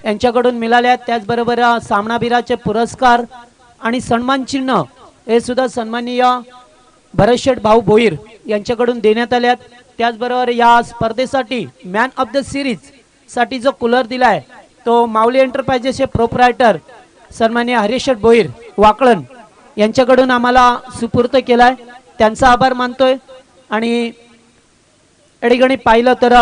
यांच्याकडून मिळाल्या। त्याचबरोबर सामनावीराचे पुरस्कार आणि सन्मान चिन्ह हे सुद्धा सन्माननीय भरतशेठ भाऊ भोईर यांच्याकडून देण्यात आल्यात। त्याचबरोबर या स्पर्धेसाठी मॅन ऑफ द सिरीज साठी जो कूलर दिलाय तो माऊली एंटरप्राइजेसचे प्रोप्रायटर सन्माननीय हरीशेठ भोईर वाकळण यांच्याकडून आम्हाला सुपूर्त केलाय, त्यांचा आभार मानतोय। आणि एडीगणी पाहिलं तर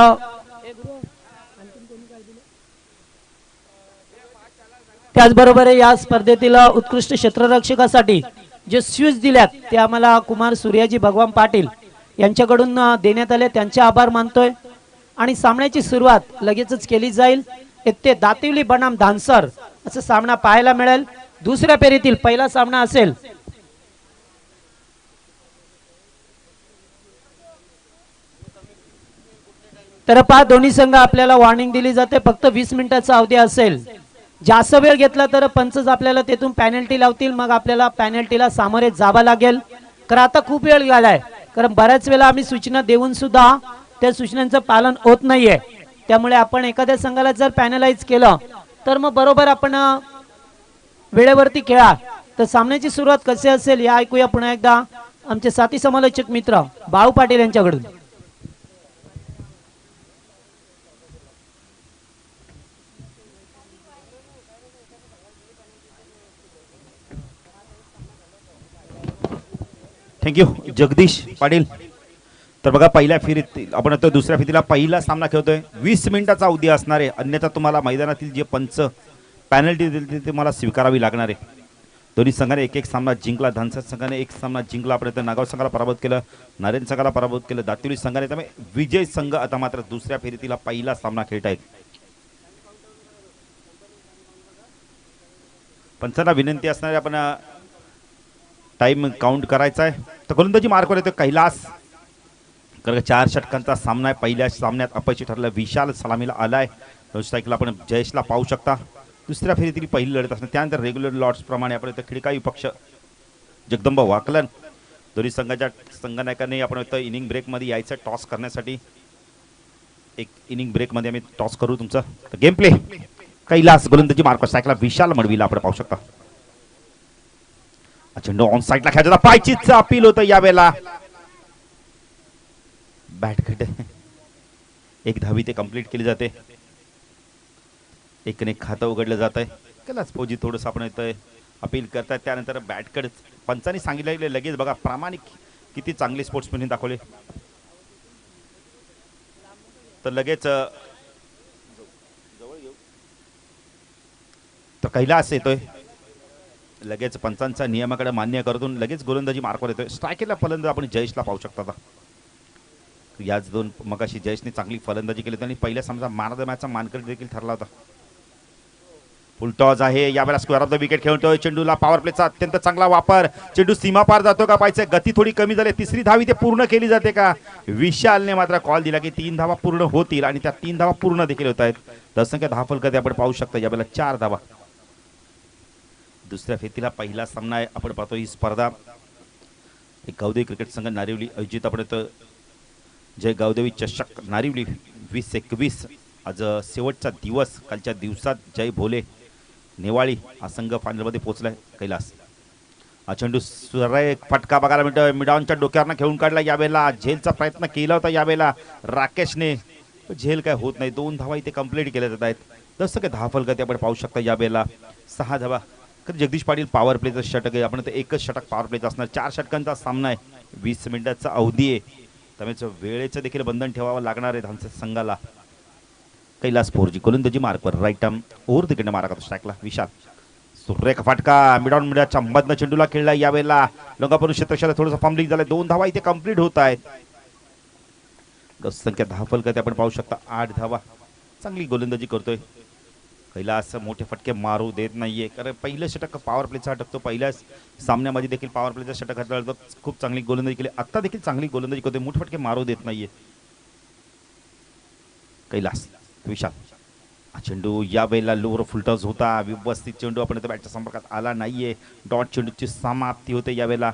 त्याचबरोबर या स्पर्धेतील उत्कृष्ट क्षेत्ररक्षकासाठी जे शूज दिल्यात ते आम्हाला कुमार सूर्याजी भगवान पाटील यांच्याकडून देण्यात आले, त्यांचे आभार मानतोय। आणि सामन्याची सुरुवात लगेचच केली जाईल। ते दातिवली बनाम धानसर असा सामना पाहायला मिळेल। दुसऱ्या फेरीतील पहिला सामना असेल तर पहा दोन्ही संघ आपल्याला वॉर्निंग दिली जाते, फक्त 20 मिनिटाचा अवधी असेल। जास्त वेळ घेतला तर पंचच आपल्याला तेथून पॅनल्टी लावतील, मग आपल्याला पॅनल्टीला सामोरे जावं लागेल। कारण आता खूप वेळ झालाय, कारण बऱ्याच वेळा आम्ही सूचना देऊन सुद्धा त्या सूचनांचं पालन होत नाहीये। त्यामुळे आपण एखाद्या संघाला जर पॅनलाइज केलं तर मग बरोबर आपण वेळेवरती खेळा। तर सामन्याची सुरुवात कशी असेल या ऐकूया पुन्हा एकदा आमचे साथी समालोचक मित्र भाऊ पाटील यांच्याकडून। थँक्यू जगदीश पाटील। तर बघा पहिल्या फेरीत आपण आता दुसऱ्या फेरीला पहिला सामना खेळतोय। 20 मिनिटाचा अवधी असणार आहे, अन्यथा तुम्हाला मैदानातील जे पंच पॅनल्टी दिली ते मला स्वीकारावी लागणार आहे। दोन्ही संघाने एक एक सामना जिंकला। धानसर संघाने एक सामना जिंकला, आपण तर नागाव संघाला पराभूत केलं, नारायण संघाला पराभूत केलं, दातिवली संघाने त्यामुळे विजय संघ आता मात्र दुसऱ्या फेरीतील पहिला सामना खेळत आहेत। पंचांना विनंती असणार आहे आपण टाइम काउंट करायचा आहे। तर गोलंदाजी मार्कवर येतो कैलास, कारण 4 षटकांचा सामना आहे। पहिल्या सामन्यात अपयशी ठरला विशाल सलामीला आलाय। सायकल आपण जयेशला पाहू शकता। दुसऱ्या फेरीतील पहिली लढत असणार, त्यानंतर रेग्युलर लॉट्स प्रमाणे आपण इथं खिडकाई पक्ष जगदंबा वाकलन दोन्ही संघाच्या संघनायकांनी आपण इथं इनिंग ब्रेकमध्ये यायचं टॉस करण्यासाठी। एक इनिंग ब्रेकमध्ये आम्ही टॉस करू तुमचं गेम प्ले। कैलास गोलंदाजी मार्कवर सायकला विशाल मडवीला आपण पाहू शकता। चेंडू ऑन साइडला खेळायचा, पायचीच अपील होतं यावेळेला। बॅट खटे एक धावी ते कंप्लीट केली जाते, एक खातं उघडलं जात आहे। कैलास फौजी थोडंसं आपण इथं अपील करतात, त्यानंतर बॅटकडे पंचांनी सांगितलेले लगेच बघा प्रामाणिक किती चांगले स्पोर्ट्समॅन दाखवले। तर लगेच तर कैलास येतोय, लगेच पंचांचा नियमाकडे मान्य करून लगेच गोलंदाजी मार्कवर येतोय। स्ट्रायकेला फलंदाज आपण जयेशला पाहू शकता। याच दोन मगाशी जयेशने चांगली फलंदाजी केली आणि पहिल्या सामन्याचा मॅन ऑफ द मॅचचा मानकरी देखील ठरला होता। फुल टॉस आहे यावेळेला, स्क्वेअर ऑफ द विकेट खेळतोय। चेंडूला पॉवर प्लेचा अत्यंत चांगला वापर, चेंडू सीमा पार जातो का पाहिजे, गती थोडी कमी झाली, तिसरी धावी ते पूर्ण केली जाते का। विशालने मात्र कॉल दिला की 3 धावा पूर्ण होतील आणि त्या 3 धावा पूर्ण देखील होत आहेत। दसंख्या 10 फलकात आपण पाहू शकता यावेळेला 4 धावा। दुसऱ्या फेरीला पहिला सामना आहे, आपण पाहतो ही स्पर्धा एक गावदेवी क्रिकेट संघ नारिवली आयोजित आपण जय गावदेवी चषक नारिवली 2021 आज शेवटचा दिवस। कालच्या दिवसात जय भोले नेवाळी हा संघ फायनलमध्ये पोहोचलाय। कैलास हा चेंडू सुरेख फटका बघायला मिळतोय, मिडॉनच्या डोक्यावरनं खेळून काढला। यावेळेला झेलचा प्रयत्न केला होता यावेळेला राकेशने, झेल काय होत नाही। 2 धावा इथे कंप्लीट केल्या जात आहेत। जसं की 10 फलकात आपण पाहू शकता यावेळेला 6 धावा। जगदीश पाटील पॉवर प्लेचं षटक आहे, आपण एकच षटक पॉवर प्लेचं असणार। 4 षटकांचा सामना आहे, 20 मिनिटाचा अवधी आहे, त्यामुळे वेळेचं देखील बंधन ठेवावं लागणार आहे धानसर संघाला। कैलास फोरजी गोलंदाजी मार्कवर राईट आर्म ओव्हर तिकडे मारा करतो स्ट्राईकला विशाल। सुरेख फटका मिडॉन मिडियाच्या मधनं चेंडूला खेळला यावेळेला। लोंगापूर क्षेत्रक्षेत्रात थोडंसं फंबलिंग झालंय, 2 धावा इथे कंप्लीट होत आहेत। संख्या 10 फलकात आपण पाहू शकता 8 धावा। चांगली गोलंदाजी करतोय कैलास, मोठे फटके मारू देत नाहीये, कारण पहिलं षटक पॉवर प्लेचा अटकतो। पहिल्या सामन्यामध्ये देखील पॉवर प्लेचा षटक घातला, खूप चांगली गोलंदाजी केली, आता देखील चांगली गोलंदाजी करतोय, मोठे फटके मारू देत नाहीये कैलास। विशाल हा चेंडू यावेळेला लोवर फुलटॉस होता, व्यवस्थित चेंडू आपण बॅटच्या संपर्कात आला नाहीये। डॉट चेंडूची समाप्ती होते यावेळेला,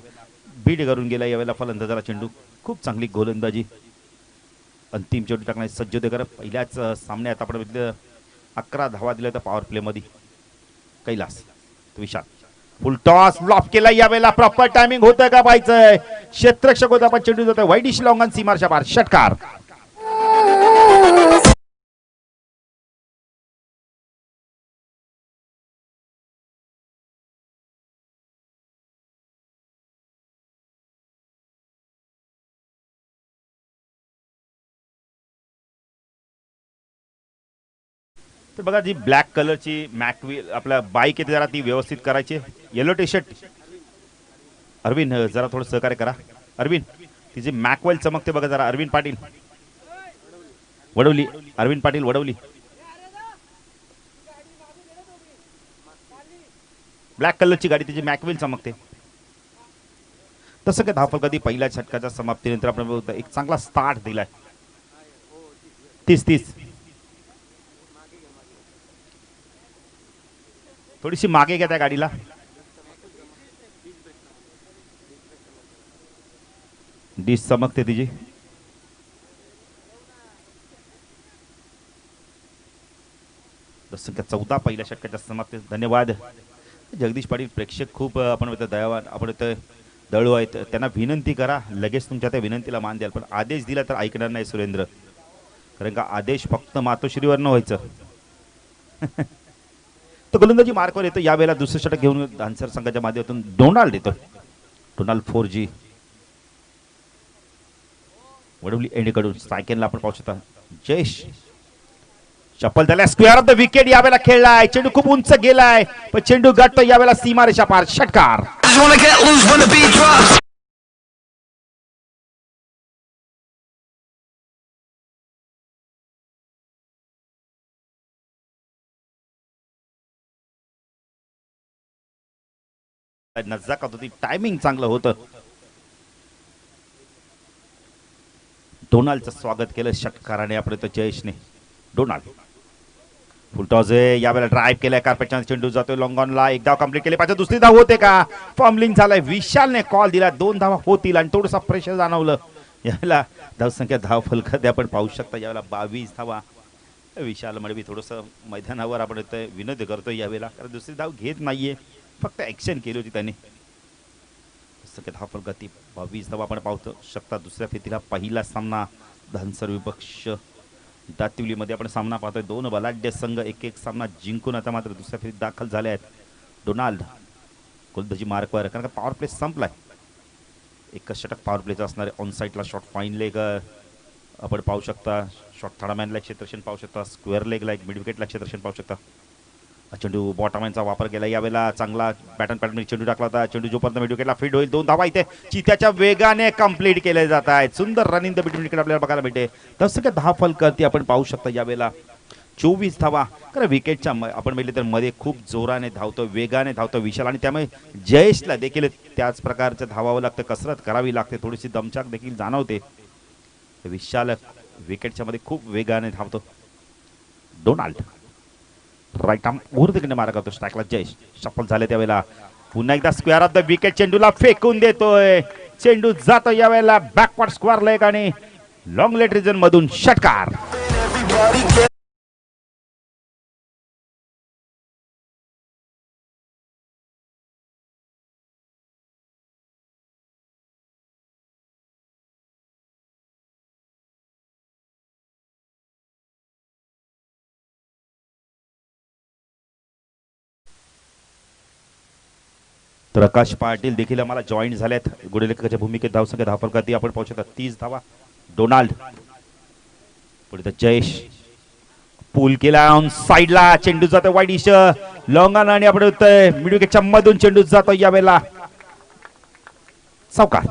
बीट करून गेला यावेळेला फलंदाजाला चेंडू। खूप चांगली गोलंदाजी, अंतिम चेंडू टाकण्यास सज्ज होते। कारण पहिल्याच सामन्यात आपण बघितलं 11 धावा दिल्या तर पॉवर प्ले मध्ये कैलास विशाल फुल टॉस ब्लॉक केला यावेळेला प्रॉपर टायमिंग होतं का पाहायचंय क्षेत्ररक्षक होता पण चेंडू जातोय वाईडिश लॉंगन सीमारच्या बाहेर षटकार तर बघा जी ब्लॅक कलरची मॅकव्हील आपल्या बाईक येते जरा ती व्यवस्थित करायची येलो टी शर्ट अरविंद जरा थोडं सहकार्य करा अरविंद तिची मॅकवेल चमकते बघा जरा अरविंद पाटील वडवली अरविंद पाटील वडवली ब्लॅक कलरची गाडी तिची मॅकवेल चमकते तसं काय धावफल कधी पहिल्या षटकाच्या समाप्तीनंतर आपण एक चांगला स्टार्ट दिलाय 30-30 थोडीशी मागे घ्या त्या गाडीला डिश चमकते तिची संख्या 14 पहिल्या षटकाच्या समाप्ती धन्यवाद जगदीश पाटील प्रेक्षक खूप आपण इथं दयावान आपण इथं दळू आहेत त्यांना विनंती करा लगेच तुमच्या त्या विनंतीला मान द्याल पण आदेश दिला तर ऐकणार नाही सुरेंद्र कारण का आदेश फक्त मातोश्रीवर न व्हायचं तो गोलंदाजी मार्कवर येतो यावेळेला दुसरं षटक घेऊन धानसर संघाच्या माध्यमातून डोनाल्ड येतो डोनाल्ड 4G वडवली एंडीकडून सायकलला आपण पाहू शकता जयेश चप्पल त्याला स्क्वेअर ऑफ द विकेट यावेळेला खेळलाय चेंडू खूप उंच गेलाय पण चेंडू गाठतो यावेळेला सीमारेषा पार षटकार नजाकत होती टायमिंग चांगलं होतं डोनाल्डचं स्वागत केलं षटकाराने आपण तर जयेशने डोनाल्ड फुलटॉस यावेळेला ड्राईव्ह केलाय कार्पेटच्या चेंडू जातोय लॉंगॉनला एक धाव कंप्लीट केली पाहिजे दुसरी धाव होते का फॉर्मलिंग झालाय विशालने कॉल दिला 2 धावा होतील आणि थोडंसं प्रेशर जाणवलं यावेळेला धावसंख्या धाव फलक आपण पाहू शकता यावेळेला 22 धावा विशाल मडवी थोडंसं मैदानावर आपण विनोद करतोय यावेळेला कारण दुसरी धाव घेत नाहीये फक्त ऍक्शन केली होती त्याने धाव फलक गती 22 धावा आपण पाहतो शकता दुसऱ्या फेरीला पहिला सामना धानसर विपक्ष दातिवलीमध्ये आपण सामना पाहतोय 2 बलाढ्य संघ एक सामना जिंकून आता मात्र दुसऱ्या फेरीत दाखल झाले आहेत डोनाल्ड गोलंदाजी मार्कवर कारण का पॉवर प्ले संपलाय एकच षटक पॉवर प्लेचा असणारे ऑन साईडला शॉट फाईन लेग आपण पाहू शकता शॉट थर्डमॅनला क्षेत्ररक्षण पाहू शकता स्क्वेअर लेगला एक मिड विकेटला क्षेत्ररक्षण पाहू शकता चेंडू बॉटमॅनचा वापर केला यावेळेला चांगला पॅटर्न चेंडू टाकला होता चेंडू जोपर्यंत मिड विकेटला फीड होईल 2 धावा इथे चित्याच्या वेगाने कंप्लीट केले जात आहेत सुंदर रनिंग द मिड विकेट आपल्याला बघायला मिळते तसं काय 10 फलकरती आपण पाहू शकता यावेळेला 24 धावा कारण विकेटच्या आपण पाहिले तर मध्ये खूप जोराने धावतो वेगाने धावतो विशाल आणि त्यामुळे जयेशला देखील त्याच प्रकारचं धावावं लागतं कसरत करावी लागते थोडीशी दमछाक देखील जाणवते विशाल विकेटच्या मध्ये खूप वेगाने धावतो डोनाल्ड राईट आर्म उर्धकडे मारा करतो स्ट्राईकला जयेश सफल झाले त्यावेळेला पुन्हा एकदा स्क्वेअर ऑफ द विकेट चेंडूला फेकून देतोय चेंडू जातो यावेळेला बॅकवर्ड स्क्वेअर लेग आणि लॉंग लेट रिजन मधून षटकार तर आकाश पाटील देखील आम्हाला जॉईन झालेत गुडलेखकाच्या भूमिकेत धावसंख्या धावफलकाती आपण पाहू शकता 30 धावा डोनाल्ड पुढे जयेश पूल केला ऑन साइडला चेंडू जातो वाईड इश लॉंगन आणि आपण मिड विकेटच्या मधून चेंडू जातो यावेळेला चौकार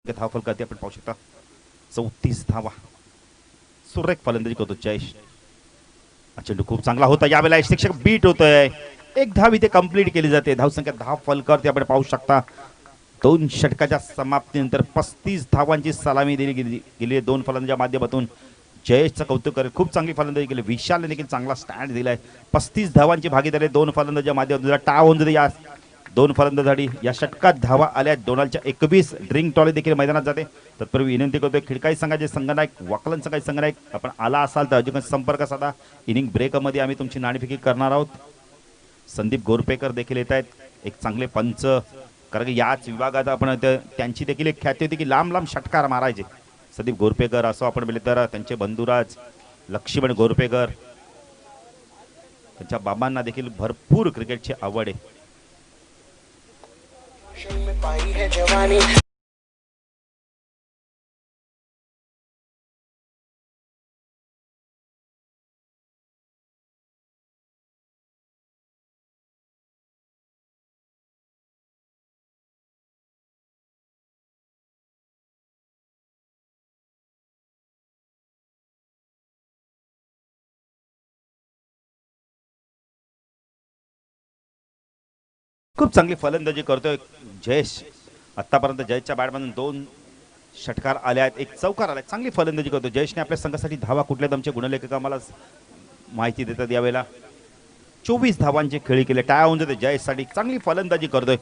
धावफलकाती आपण पाहू शकता 34 धावा सुरेख फलंदाजी करतो जयेश चेंडू खूप चांगला होता यावेळेला शिक्षक बीट होतोय एक धाव इथे कंप्लीट केली जाते धावसंख्या 10 फलकावरती आपण पाहू शकता 2 षटकाच्या समाप्तीनंतर 35 धावांची सलामी दिली गेली 2 फलंदाजांच्या माध्यमातून जयेशचं कौतुक करेल, खूप चांगली फलंदाजी केली. विशालने देखील चांगला स्टँड दिलाय. 35 धावांची भागीदारी दोन फलंदाजांच्या माध्यमातून टाळ होऊन जाते. या दोन फलंदाजी या षटकात धावा आल्या. डोनाल्डच्या 21. ड्रिंक टॉले देखील मैदानात जाते. तत्पूर्वी विनंती करतोय खिडकाई संघाचे संघनायक वाकलन संघाचे संघनायक आपण आला असाल तर अजून संपर्क साधा. इनिंग ब्रेकमध्ये आम्ही तुमची नाणेफेकी करणार आहोत. संदीप गोरपेकर देखील येत आहेत, एक चांगले पंच. कारण की याच विभागात आपण त्यांची देखील एक ख्याती होती की लांब लांब षटकार मारायचे. संदीप गोरपेकर असो आपण बोलले तर त्यांचे बंधुराज लक्ष्मण गोरपेकर, त्यांच्या बाबांना देखील भरपूर क्रिकेटची आवड आहे. खूप चांगली फलंदाजी करतोय जयेश. आतापर्यंत जयेशच्या बॅटमधून 2 षटकार आले आहेत, एक चौकार आलाय. चांगली फलंदाजी करतो जयेशने. आपल्या संघासाठी धावा कुठल्या आमचे गुणलेखक आम्हाला माहिती देतात यावेळेला. 24 धावांचे खेळी केले, टाळ्या होऊन जाते जयेशसाठी. चांगली फलंदाजी करतोय.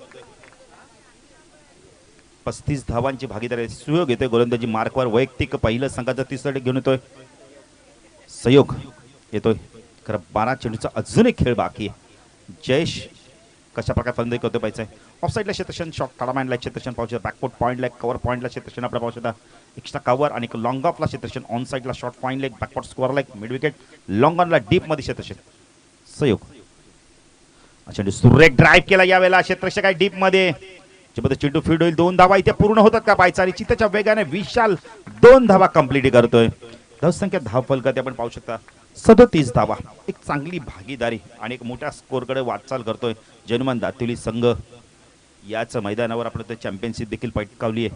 35 धावांची भागीदारी. सुयोग येतोय गोलंदाजी मार्कवर. वैयक्तिक पहिलं संघाचा 30 घेऊन येतोय. सहयोग येतोय. खरं 12 चेंडूचा अजून एक खेळ बाकी आहे. जयेश कशा प्रकारे फलंदाजी करतो पाहिजे. ऑफ साईडला क्षेत्रक्षण शॉट काढा मांडला क्षेत्रक्षण पाहू शकता. बॅकफुट पॉईंटला कव्हर पॉईंटला क्षेत्रक्षण आपला पाहू शकता. एक्स्ट्रा कव्हर आणि लॉंग ऑफला क्षेत्रक्षण. ऑन साईडला short point leg backfoot square leg mid wicket. Long ऑनला डीप मध्ये क्षेत्रक्षण. सहयोग चेंडू सुरेख ड्राईव्ह केला यावेळेला. क्षेत्रक्षण काय डीप मध्ये चेंडू फील्ड होईल. 2 धावा इथे पूर्ण होतात का पाहायचा. आणि चित्ताच्या वेगाने विशाल 2 धावा कंप्लीट करतोय. धावसंख्या धाव फलकात आपण पाहू शकता 37 धावा. एक चांगली भागीदारी आणि एक मोठ्या स्कोअरकडे वाटचाल करतोय जनुमान दातिवली संघ. याच मैदानावर आपण चॅम्पियनशिप देखील पटकावली आहे.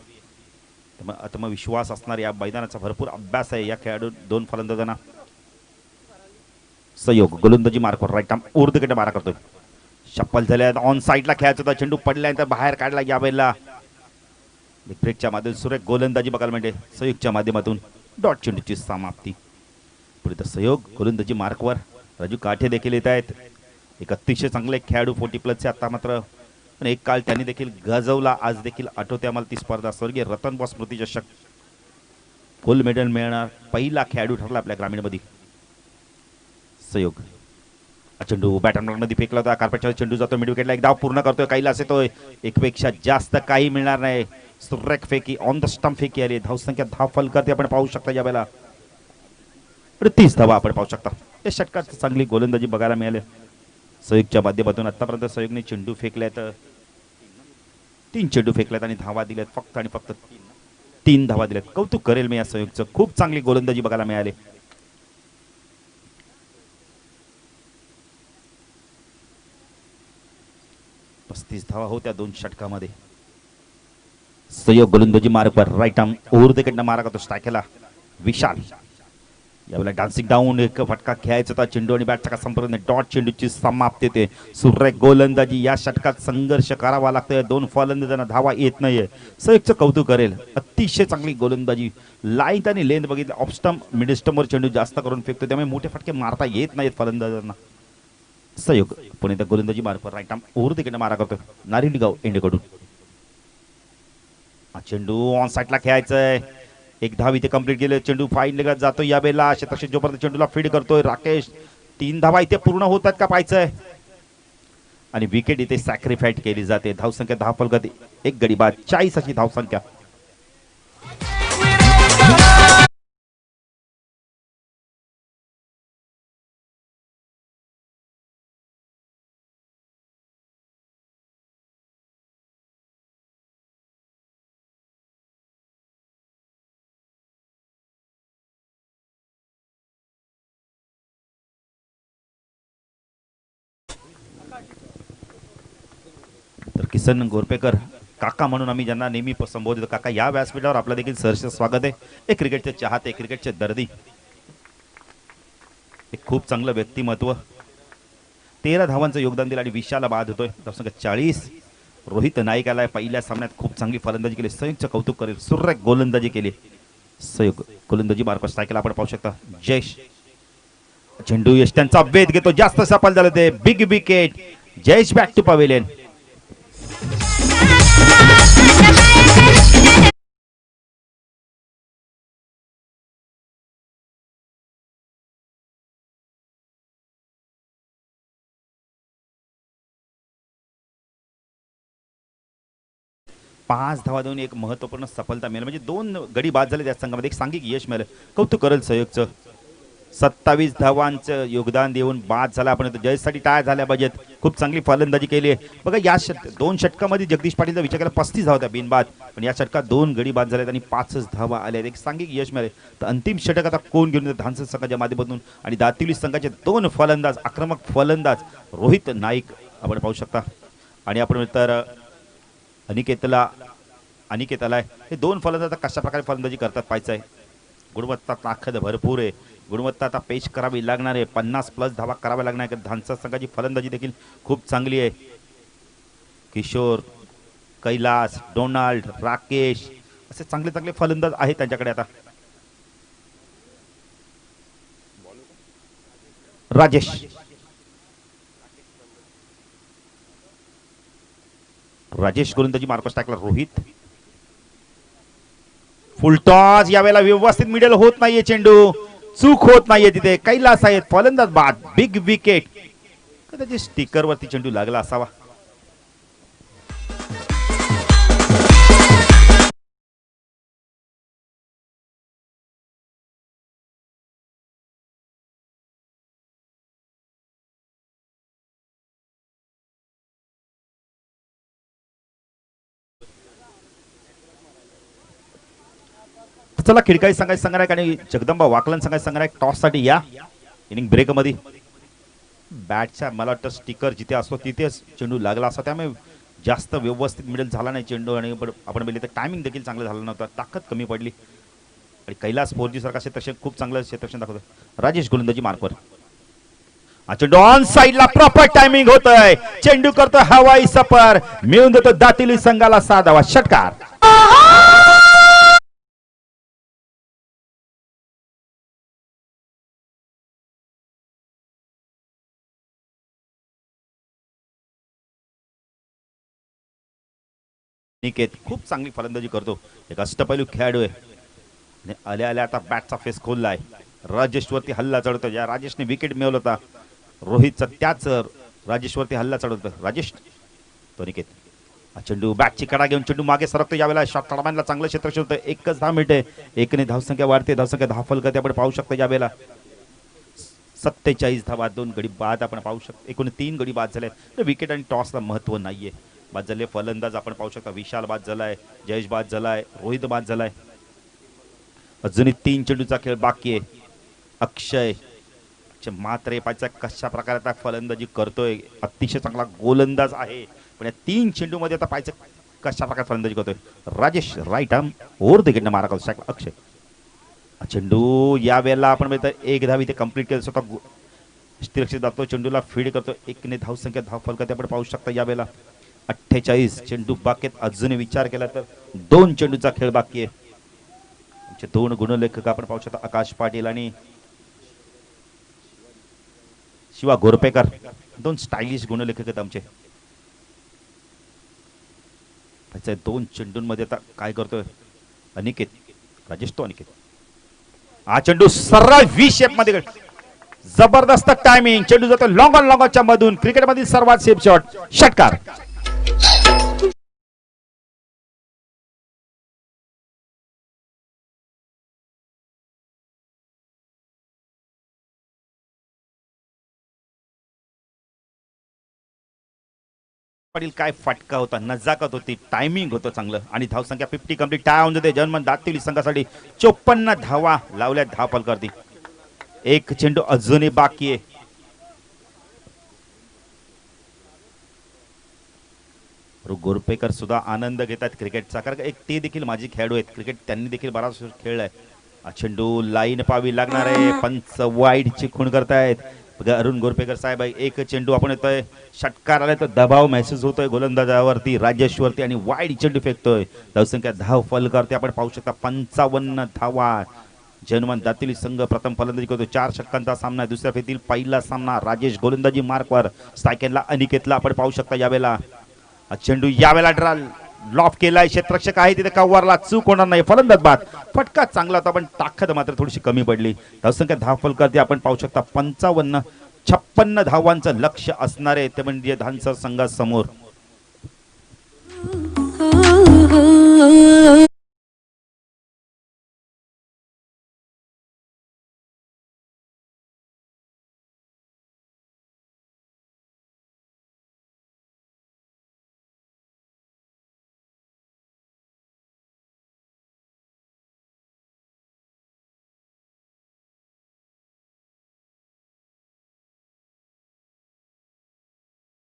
त्यामुळे आत्मविश्वास असणार या मैदानाचा भरपूर अभ्यास आहे या खेळाडू 2 फलंदाजांना. सहयोग गोलंदाजी मार्कवर राईट आर्म उर्धकेट मारा करतोय. शप्पल झाल्या. ऑन साईडला खेळायचा होता चेंडू पडल्यानंतर बाहेर काढला यावेळेला. ब्रेकच्या माध्यमातून सुरेख गोलंदाजी बघायला मिळते. सहयोगच्या माध्यमातून डॉट चेंडूची समाप्ती. पुढे तर सहयोग गोलंदाजी मार्कवर राजू काठे देखील येत आहेत. एक अतिशय चांगले खेळाडू 40+ आता मात्र पण एक काळ त्यांनी देखील गाजवला. आज देखील आठवते आम्हाला ती स्पर्धा. स्वर्गीय रतन बॉस स्मृती चषक फुल मेडल मिळणार पहिला खेळाडू ठरला आपल्या ग्रामीणमध्ये. सहयोग चेंडू बॅटमध्ये फेकला होता. कार्पेटच्या चेंडू जातो मिड विकेटला. एक धाव पूर्ण करतोय. कैलास येतोय. एकपेक्षा जास्त काही मिळणार नाही. सुरेख फेकी ऑन द स्टंप फेकी आली. धावसंख्या धाव फलकात आपण पाहू शकता यावेळेला 30 धावा आपण पाहू शकता. या षटकात चांगली गोलंदाजी बघायला मिळाली सहयोगच्या माध्यमातून. आतापर्यंत सहयोगने चेंडू फेकल्यात 3 चेंडू फेकल्यात आणि धावा दिल्यात फक्त आणि फक्त 3 धावा दिल्यात. कौतुक करेल मी या सहयोगचं. खूप चांगली गोलंदाजी बघायला मिळाली. धावा होत्या 2 षटकामध्ये. सहयोग गोलंदाजी मार्कवर राईट आर्म ओव्हरकडनं मारा करतो स्ट्रायकला विशाल. यावेळेला डान्सिंग डाऊन एक फटका खेळायचा होता. चेंडू आणि बॅटचा संपर्क डॉट चेंडूची समाप्ती होते. सुरेख गोलंदाजी. या षटकात संघर्ष करावा लागतोय. 2 फलंदाजांना धावा येत नाहीये. सहयोगचं कौतुक करेल. अतिशय चांगली गोलंदाजी. लाईन आणि लेंथ बघितलं. ऑफ स्टंप मिड स्टंपवर चेंडू जास्त करून फेकतो त्यामुळे मोठे फटके मारता येत नाहीत फलंदाजांना. सहयोग पुणे त्या गोलंदाजी मार्कवर राईट आर्म ओव्हरकडनं मारा करतो नारिवली गाव एंडेकडून. चेंडू ऑन साईडला खेळायचंय. एक धाव इथे कंप्लीट केलं. चेंडू फाईन लेगत जातो यावेळेला. तसे जोपर्यंत चेंडूला फीड करतोय राकेश. 3 धावा इथे पूर्ण होतात का पाहायचंय. आणि विकेट इथे सॅक्रिफाईड केली जाते. धावसंख्या धाव फलकात 1 गडी बाद 40 अशी धावसंख्या. तर किसन गोरपेकर काका म्हणून आम्ही ज्यांना नेहमी संबोधित काका या व्यासपीठावर आपलं देखील सहर्ष स्वागत आहे. एक क्रिकेटचे चाहते क्रिकेटचे दर्दी एक खूप चांगलं व्यक्तिमत्व. 13 धावांचं योगदान दिलं आणि विशाला बाद होतोय. दर्शक 40. रोहित नाईक आलाय. पहिल्या सामन्यात खूप चांगली फलंदाजी केली. संयुक्त कौतुक करेल. सुरेख गोलंदाजी केली. सहयोग गोलंदाजी मार्क स्ट्राईकला आपण पाहू शकता जयेश. चेंडू यश त्यांचा वेध घेतो, जास्त सफल झालं ते. Big wicket. Jayesh back to pavilion. पाच धावा देऊन एक महत्वपूर्ण सफलता मिळाली, म्हणजे 2 गडी बाद झाले त्या संघामध्ये, एक सांघिक यश मिळालं. कौतुक करेल सहयोगचं. 27 धावांचं योगदान देऊन बाद झाला. आपण जयसाठी टाळ्या झाल्या पाहिजेत. खूप चांगली फलंदाजी केली आहे बघा. या 2 षटकामध्ये जगदीश पाटीलचा विचार केला 35 धावा होत्या बिनबाद, पण या षटकात 2 गडी बाद झालेत आणि 5च धावा आल्या. एक सांघिक यश मिळाले. तर अंतिम षटक आता कोण घेऊन येतं धानसर संघाच्या माध्यमातून, आणि दातिवली संघाचे 2 फलंदाज, आक्रमक फलंदाज रोहित नाईक आपण पाहू शकता, आणि आपण तर अनिकेतला हे 2 फलंदाज कशा प्रकारे फलंदाजी करतात पाहायचं आहे. गुणवत्ता ताकद भरपूर आहे. गुणवत्ता आता पेश करावी लागणार आहे. 50+ धावा कराव्या लागणार आहे. धानसर संघाची फलंदाजी देखील खूप चांगली आहे. किशोर, कैलास, डोनाल्ड, राकेश असे चांगले चांगले फलंदाज आहेत त्यांच्याकडे. आता राजेश गोलंदाजी मार्कस टाकला. रोहित फुलटॉस, यावेळेला व्यवस्थित मिडल होत नाहीये, चेंडू चूक होत नाहीये तिथे. कैलास आहेत फलंदाज बाद. Big wicket. कदाचित स्टिकर वरती चेंडू लागला असावा. चला खिडकाई संघाचे संघनायक आणि जगदंबा वाकलन संघाचे संघनायक टॉस साठी या. इनिंग ब्रेक मध्ये बॅटच्या मला वाटतं स्टिकर जिथे असतो तिथेच चेंडू लागला असा, त्यामुळे जास्त व्यवस्थित मिडल झाला नाही चेंडू, आणि आपण बघितलं तर टायमिंग देखील चांगलं झालं नव्हतं. ताकद कमी पडली, आणि कैलास 4G सारखा क्षेत्ररक्षण खूप चांगलं क्षेत्ररक्षण दाखवतं. राजेश गोलंदाजी मार्कवर. चेंडू ऑन साइडला प्रॉपर टायमिंग होतोय. चेंडू करतो हवाई सफर, मिळून देतो दातिवली संघाला 6 धावा. षटकार. निकेत खूप चांगली फलंदाजी करतो. एक अष्टपैलू खेळाडू आहे. आल्या आल्या आता बॅटचा फेस खोललाय. राजेशवरती हल्ला चढवतो. या राजेशने विकेट मिळवला होता रोहितचा, त्याच राजेशवरती हल्ला चढवतो राजेश. तो निकेत. चेंडू बॅटची कडा घेऊन चेंडू मागे सरकतो. यावेळेला शॉट टर्बाइनला चांगलं क्षेत्ररक्षण होतं. 1च 10 मिनिटे. 1ने धावसंख्या वाढते. धावसंख्या 10 फलक आपण पाहू शकतो. यावेळेला 47 धावा, 2 गडी बाद आपण पाहू शकतो. एकूण 3 गडी बाद झाले. विकेट आणि टॉसला महत्व नाहीये. बाद झाले फलंदाज आपण पाहू शकता. विशाल बाद झालाय, जयेश बाद झालाय, रोहित बाद झालाय. अजूनही 3 चेंडूचा खेळ बाकी आहे. अक्षय मात्र पाहिजे कशा प्रकारे आता फलंदाजी करतोय. अतिशय चांगला गोलंदाज आहे, पण या 3 चेंडू मध्ये आता पाहिजे कशा प्रकारे फलंदाजी करतोय. Rajesh right arm over the wicket मारा करतो. अक्षय चेंडू या वेळेला आपण बघतो 1 धाव इथे कंप्लीट केलं. स्वतः स्थिरक्षित जातो. चेंडूला फीड करतो. 1ने धावसंख्या 10 फलक आपण पाहू शकता. या वेळेला 48 चेंडू बाकी आहेत. अजून विचार केला तर 2 चेंडूचा खेळ बाकी आहे. आमचे 2 गुणलेखक आपण पाहू शकता. आकाश पाटील आणि शिवा गोरपेकर, 2 स्टायलिश गुणलेखक आहेत आमचे. 2 चेंडूंमध्ये आता काय करतोय अनिकेत. राजेश तो अनिकेत. हा चेंडू सरळ व्ही शेप मध्ये, जबरदस्त टायमिंग. चेंडू जातो लॉंग ऑन लॉंगच्या मधून. क्रिकेट मधील सर्वात सेफ शॉट. षटकार. पाटील काय फटका होता, नजाकत होती, टायमिंग होतं चांगलं, आणि धावसंख्या 50 कंप्लीट. टाय होऊन जाते. जन्म दातिवली संघासाठी 54 धावा लावल्या धाव फलकावरती. 1 चेंडू अजूनही बाकी आहे. गोरपेकर सुद्धा आनंद घेतात क्रिकेटचा, कारण एक ते देखील माझी खेळाडू आहेत. क्रिकेट त्यांनी देखील बराच खेळलाय. चेंडू लाईन पावी लागणार आहे. पंच वाईडची खूण करतायत. बघा अरुण गोरपेकर साहेब एक चेंडू आपण येतोय षटकार आलाय तर दबाव महसूस होतोय गोलंदाजावरती राजेशवरती आणि वाईड चेंडू फेकतोय धावसंख्या धाव फलकावरती आपण पाहू शकता 55 धावा जनमान दातिली संघ प्रथम फलंदाजी करतो 4 षटकांचा सामना दुसऱ्या फेरीतील पहिला सामना राजेश गोलंदाजी मार्कवर स्ट्रायकरला अनिकेतला आपण पाहू शकता यावेळेला चेंडू यावेळेला ड्रा लॉफ केलाय क्षेत्ररक्षक आहे तिथे कव्वारला चूक होणार नाही फलंदाज बाद फटका चांगला होता पण ताकद मात्र थोडीशी कमी पडली धावसंख्या धाव फलकावरती आपण पाहू शकता 56 धावांचं लक्ष असणारे ते म्हणजे धानसर संघासमोर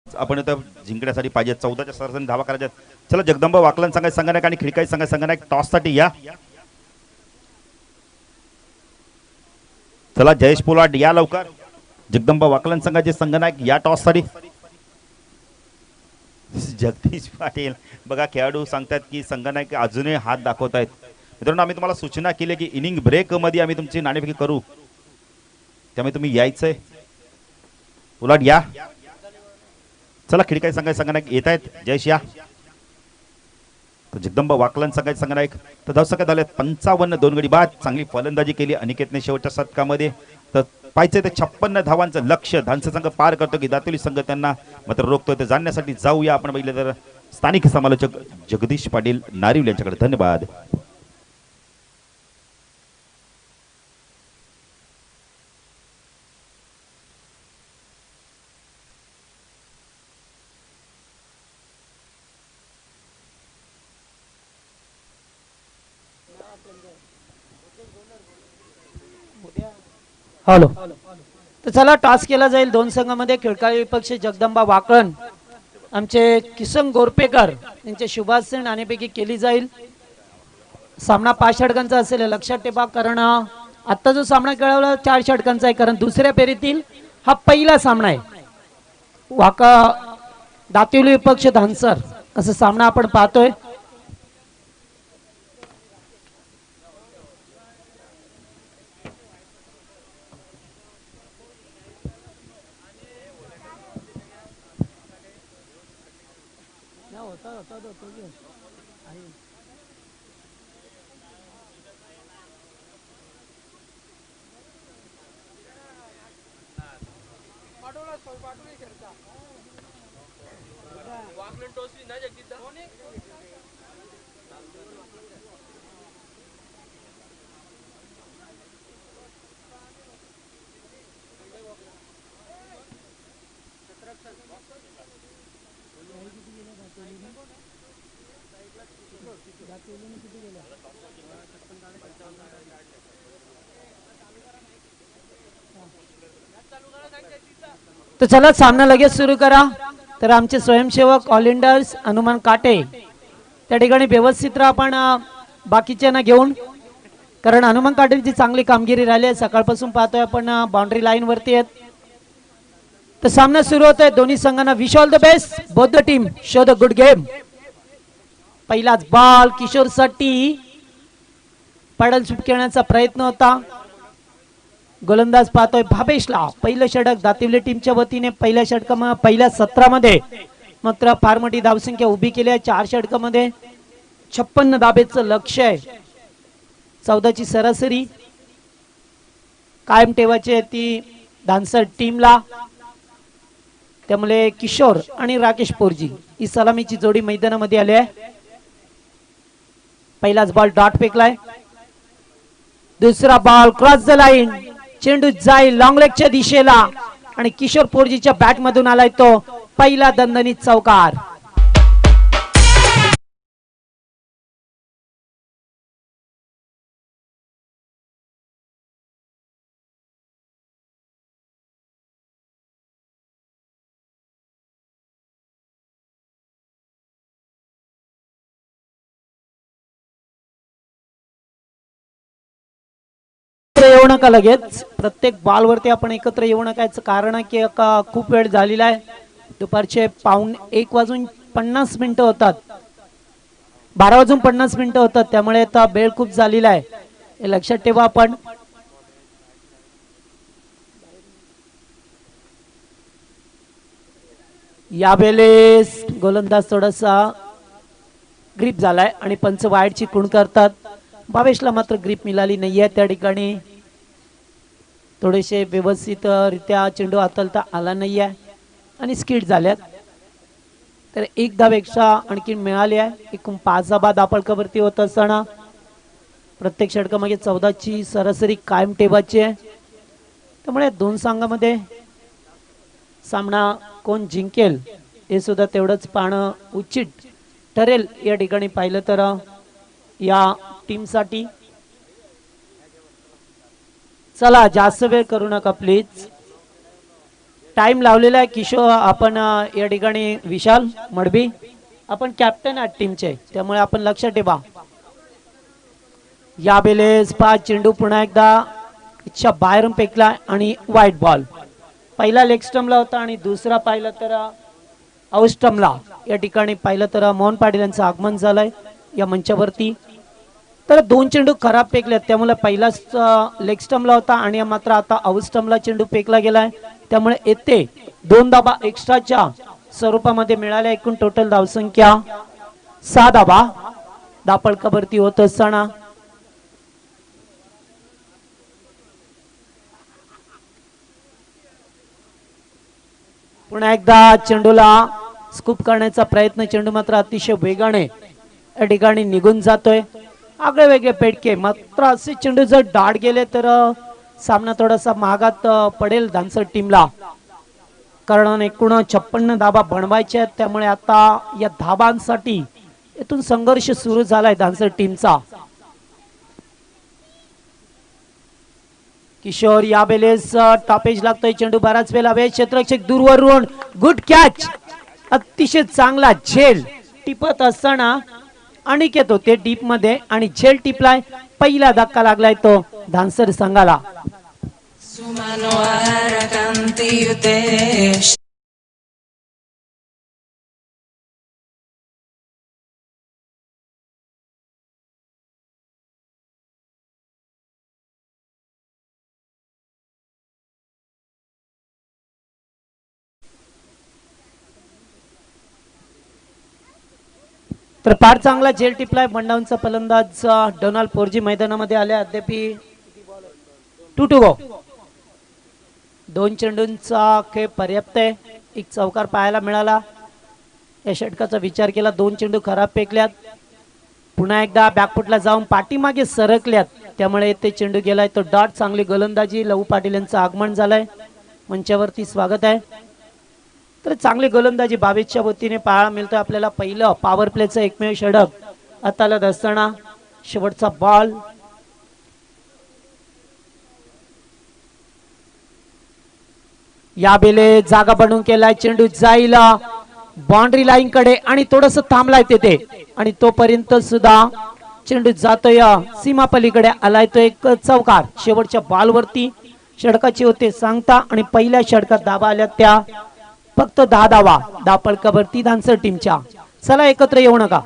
आपण आता जिंकण्यासाठी पाहिजे 14च्या सरसने धावा करायच्या चला जगदंबा वाकलन संघाचे संघनायक आणि खिडकाई संघाचे संघनायक टॉस साठी या चला जयेश पोलाट या लवकर जगदंबा वाकलन संघाचे संघनायक या टॉस साठी जगदीश पाटील बघा खेळाडू सांगतात की संघनायक अजूनही हात दाखवत आहेत मित्रांनो आम्ही तुम्हाला सूचना केली की इनिंग ब्रेक मध्ये आम्ही तुमची नाणेफेकी करू त्यामुळे तुम्ही यायचंय पोलाट या चला खिडकाई संघाचे संघनायक येत आहेत जयेश या जगदंबा वाकलन संघाचे संघनायक तर धावसंख्या झाले 55 2 गडी बाद चांगली फलंदाजी केली अनिकेतने शेवटच्या षटकामध्ये तर पाहिजे ते 56 धावांचं लक्ष धानसर संघ पार करतो की दातोली संघ त्यांना मात्र रोखतोय ते जाणण्यासाठी जाऊया आपण बघितलं तर स्थानिक समालोचक जगदीश पाटील नारिवले यांच्याकडे धन्यवाद हॅलो तर चला टॉस केला जाईल दोन संघामध्ये खिडकाळी विपक्ष जगदंबा वाकळण आमचे किसन गोरपेकर यांचे शुभासन नाणेफेकी केली जाईल सामना 5 षटकांचा असेल लक्षात ठेवा कारण आता जो सामना खेळवला 4 षटकांचा आहे कारण दुसऱ्या फेरीतील हा पहिला सामना आहे वाका दातिवली विपक्ष धानसर असा सामना आपण पाहतोय तर चला सामना लगेच सुरू करा तर आमचे स्वयंसेवक ऑलिंडर्स हनुमान काटे त्या ठिकाणी व्यवस्थित राहा आपण बाकीच्यांना घेऊन कारण हनुमान काटेची चांगली कामगिरी राहिली आहे सकाळपासून पाहतोय आपण बाउंड्री लाईन वरती आहेत तर सामना सुरू होतोय दोन्ही संघांना wish all the best both the team show the good game पहिलाच बॉल किशोर साठी पडल चुटकेण्याचा प्रयत्न होता गोलंदाज पाहतोय भावेशला पहिलं षटक दातिवली टीमच्या वतीने पहिल्या सत्रामध्ये मात्र फार मोठी धावसंख्या उभी केली आहे 4 षटकामध्ये 56 धाबेचं लक्ष आहे 14ची सरासरी कायम ठेवायची आहे ती धानसर टीमला त्यामुळे किशोर आणि राकेश पोरजी ही सलामीची जोडी मैदानामध्ये आली आहे पहिलाच बॉल डॉट फेकलाय दुसरा बॉल क्रॉस द लाईन चेंडू जाईल लॉंग लेगच्या दिशेला आणि किशोर पोरजीच्या बॅट मधून आलाय तो पहिला दणदणीत चौकार एकत्र येऊ नका लगेच. प्रत्येक बॉलवरती आपण एकत्र येऊ नका. याचं कारण आहे की खूप वेळ झालेला आहे. दुपारचे 1:50 होतात. 12:50 होतात. त्यामुळे आता वेळ खूप झालेला आहे. हे लक्षात ठेवा आपण. यावेळेस गोलंदाज थोडासा ग्रीप झालाय आणि पंच वाईडची खूण करतात. भावेशला मात्र ग्रीप मिळाली नाहीये. त्या ठिकाणी थोडेसे व्यवस्थित रित्या चेंडू हाताळता आला नाहीये आणि स्किट झाल्यात. तर एक धावेक्षा आणखी मिळाली आहे. एकूण 5 धाबा धापळकावरती होत असताना प्रत्येक षटकामागे 14ची सरासरी कायम ठेवायची आहे. त्यामुळे दोन संघामध्ये सामना कोण जिंकेल हे सुद्धा तेवढंच पाहणं उचित ठरेल या ठिकाणी पाहिलं तर या टीमसाठी. चला जास्त वेळ करू नका प्लीज. टाइम लावलेला आहे किशोर. आपण या ठिकाणी विशाल मडबी आपण कॅप्टन आहात टीमचे, त्यामुळे आपण लक्षात ठेवा. या बेलेस 5 चेंडू पुन्हा एकदा इच्छा बाहेरून फेकला आणि व्हाईट बॉल. पहिला लेग स्टंपला होता आणि दुसरा पाहिलं तर आउट स्टंपला. या ठिकाणी पाहिलं तर मोहन पाटील यांचं आगमन झालंय या मंचावरती. तर 2 चेंडू खराब फेकले, त्यामुळे पहिलाच लेग स्टंपला होता आणि मात्र आता आउट स्टंपला चेंडू फेकला गेलाय. त्यामुळे येथे 2 धाबा एक्स्ट्राच्या स्वरूपामध्ये मिळाल्या. एकूण टोटल धावसंख्या 6 धाबा धापळकावरती होत असताना पुन्हा एकदा चेंडूला स्कूप करण्याचा प्रयत्न. चेंडू मात्र अतिशय वेगाने या ठिकाणी निघून जातोय. आगळे वेगळे पेटके मात्र असे चेंडू जर दाट गेले तर सामना थोडासा महागात पडेल धानसर टीमला. कारण एकूण 56 धाबा बनवायचे आहेत. त्यामुळे आता या धाबांसाठी इथून संघर्ष सुरू झालाय धानसर टीमचा. किशोर या वेळेस टॉपेज लागतोय. चेंडू बराच वेळ हवे. क्षेत्ररक्षक दूरवरून गुड कॅच. अतिशय चांगला झेल टिपत असताना अनिकेत होते डीप मध्ये आणि झेल टिपलाय. पहिला धक्का लागलाय तो धानसर संघाला. तर फार चांगला झेल टिपलाय. बंडाऊनचा फलंदाज डोनाल्ड पोर्जी मैदानामध्ये आले. अद्याप 2 गो. 2 चेंडूंचा खेळ पर्याप्त आहे. एक चौकार पाहायला मिळाला. या षटकाचा विचार केला. 2 चेंडू खराब फेकल्यात. पुन्हा एकदा बॅकफुटला जाऊन पाठीमागे सरकल्यात. त्यामुळे ते चेंडू गेलाय तो डॉट. चांगली गोलंदाजी. लहू पाटील यांचं आगमन झालंय. मंचावरती स्वागत आहे. तर चांगली गोलंदाजी बावीसच्या वतीने पाहायला मिळतं आपल्याला. पहिलं पॉवर प्लेचं एकमेव षटक हाताळत असताना शेवटचा बॉल. या बेले जागा बनवून केलाय. चेंडू जाईल बाउंड्री लाईन कडे आणि थोडस थांबलाय तिथे आणि तोपर्यंत सुद्धा चेंडू जातोय सीमा पलीकडे आलाय. तो एक चौकार. शेवटच्या बॉलवरती षटकाची होते सांगता आणि पहिल्या षटकात धाबा आल्या त्या फक्त 10 धावा धापळकावरती धानसर टीमच्या. चला एकत्र येऊ नका.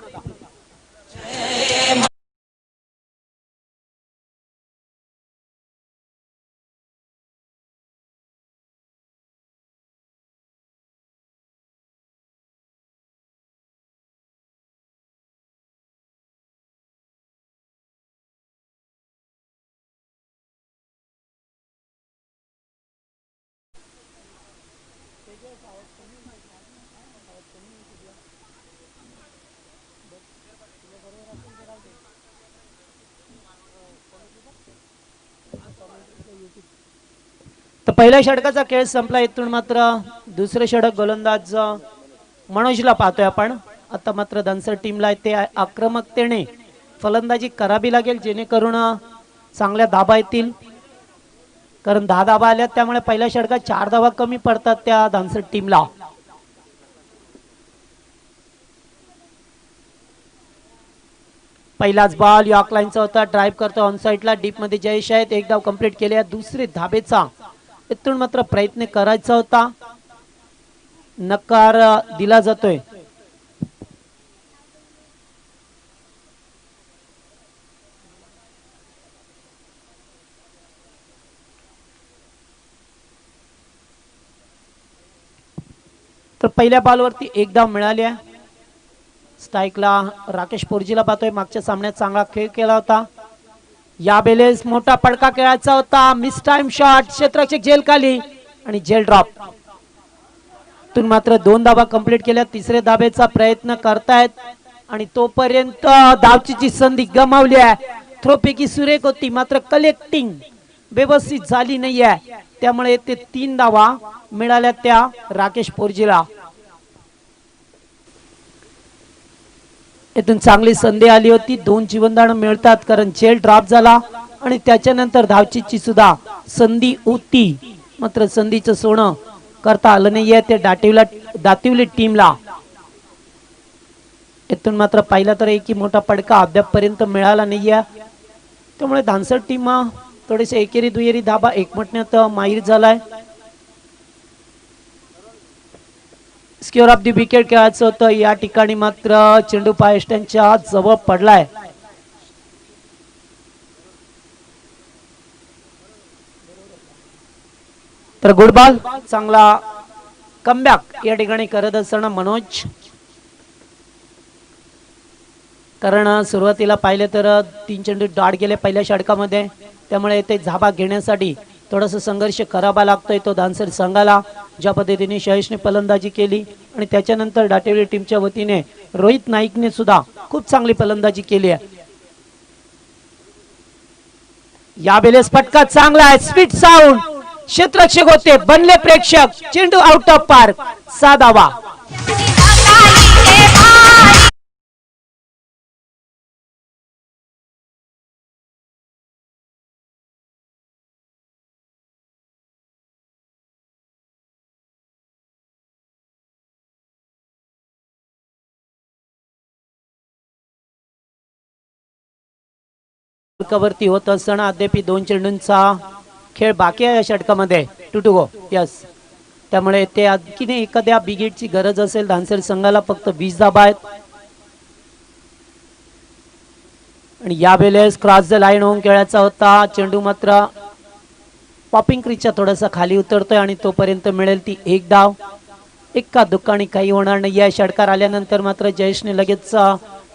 तर पहिल्या षटकाचा खेळ संपला. इथून मात्र दुसरे षटक गोलंदाज मनोजला पाहतोय आपण. आता मात्र धानसर टीमला ते आक्रमकतेने फलंदाजी करावी लागेल जेणेकरून चांगल्या धाबा येतील. कारण 10 धाबा आल्यात त्यामुळे पहिल्या षटकात 4 धाबा कमी पडतात त्या धानसर टीमला. पहिलाच बॉल यॉर्क लाईनचा होता, ड्राईव्ह करतो ऑन साईडला, डीप मध्ये जयेश आहेत, एक धाव कंप्लीट केले. दुसरे धाबेचा इथून मात्र प्रयत्न करायचा होता, नकार दिला जातोय. तर पहिल्या बॉलवरती एक धाव मिळाली आहे. स्ट्राईकला राकेश पोरजीला पाहतोय, मागच्या सामन्यात चांगला खेळ केला होता. या बेलेस मोठा पडका खेळायचा होता, मिस टाइम शॉट, क्षेत्ररक्षक जेल खाली आणि जेल ड्रॉप. तून मात्र 2 धावा कंप्लीट केल्या. तिसरे धाबेचा प्रयत्न करतायत आणि तोपर्यंत धावचीची संधी गमावली आहे. थ्रोपैकी सुरेख होती, मात्र कलेक्टिंग व्यवस्थित झाली नाहीये, त्यामुळे ते 3 धावा मिळाल्या त्या राकेश पोरजीला. इथून चांगली संधी आली होती, 2 जीवनदान मिळतात कारण जेल ड्रॉप झाला आणि त्याच्यानंतर धावचीची सुद्धा संधी होती, मात्र संधीचं सोनं करता आलं नाहीये ते दातिवली टीमला. इथून मात्र पाहिला तर एकही मोठा पडका अद्यापपर्यंत मिळाला नाहीये, त्यामुळे धानसर टीम थोडेसे एकेरी दुहेरी धाबा एकमटण्यात माहीर झालाय. स्क्वेअर ऑफ द विकेट खेळायचं होतं, या ठिकाणी मात्र चेंडू पायस्टांच्या जवळ पडलाय. तर गुड बॉल, चांगला कमबॅक या ठिकाणी करत असताना मनोज. कारण सुरुवातीला पाहिले तर 3 चेंडू डॉट गेले पहिल्या षटकामध्ये, त्यामुळे ते झाबा घेण्यासाठी थोडासा संघर्ष करावा लागतोय तो धानसर संघाला. ज्या पद्धतीने शहेशने फलंदाजी केली आणि त्याच्यानंतर दाटिवली टीमच्या वतीने रोहित नाईकने सुद्धा खूप चांगली फलंदाजी केली आहे. या बेलेस फटका चांगला आहे, स्वीट साऊंड, क्षेत्ररक्षक होते, बनले प्रेक्षक, चेंडू आउट ऑफ पार्क, 6 धावा. वरती होत असताना अद्याप 2 चेंडूंचा खेळ बाकी आहे या षटकामध्ये. 2 गो. यस, त्यामुळे ते आणखीन एखाद्या बिगेटची गरज असेल धानसर संघाला. फक्त 20 धाबा आहेत आणि या वेळेस क्रॉस द लाईन होऊन खेळायचा होता. चेंडू मात्र पॉपिंग क्रीजच्या थोडासा खाली उतरतोय आणि तोपर्यंत मिळेल ती 1 धाव. एका दुकानी काही होणार नाही आहे. षटकार आल्यानंतर मात्र जयेशने लगेच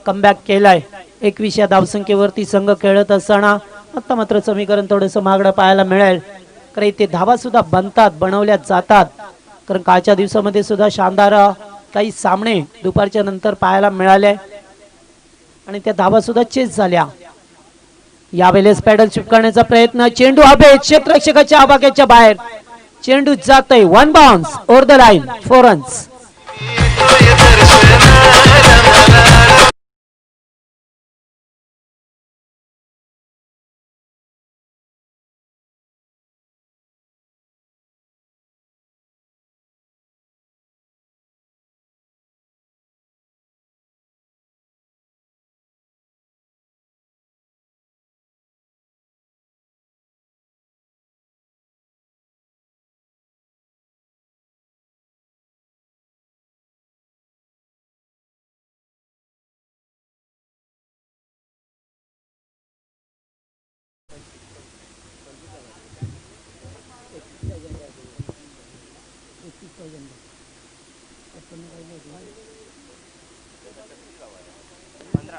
कमबॅक केलाय. 21 धावसंख्येवरती संघ खेळत असताना आता मात्र समीकरण थोडंसं महागडं पाहायला मिळेल, कारण इथे धावा सुद्धा बनवल्या जातात. कारण कालच्या दिवसामध्ये सुद्धा शानदार काही सामने दुपारच्या नंतर पाहायला मिळाले आणि त्या धावा सुद्धा चेस झाल्या. यावेळेस पॅडल चिपकण्याचा प्रयत्न, चेंडू हवेत, क्षेत्ररक्षकाच्या आवाक्याच्या बाहेर, चेंडू जातोय 1 bounce over the line, 4 runs.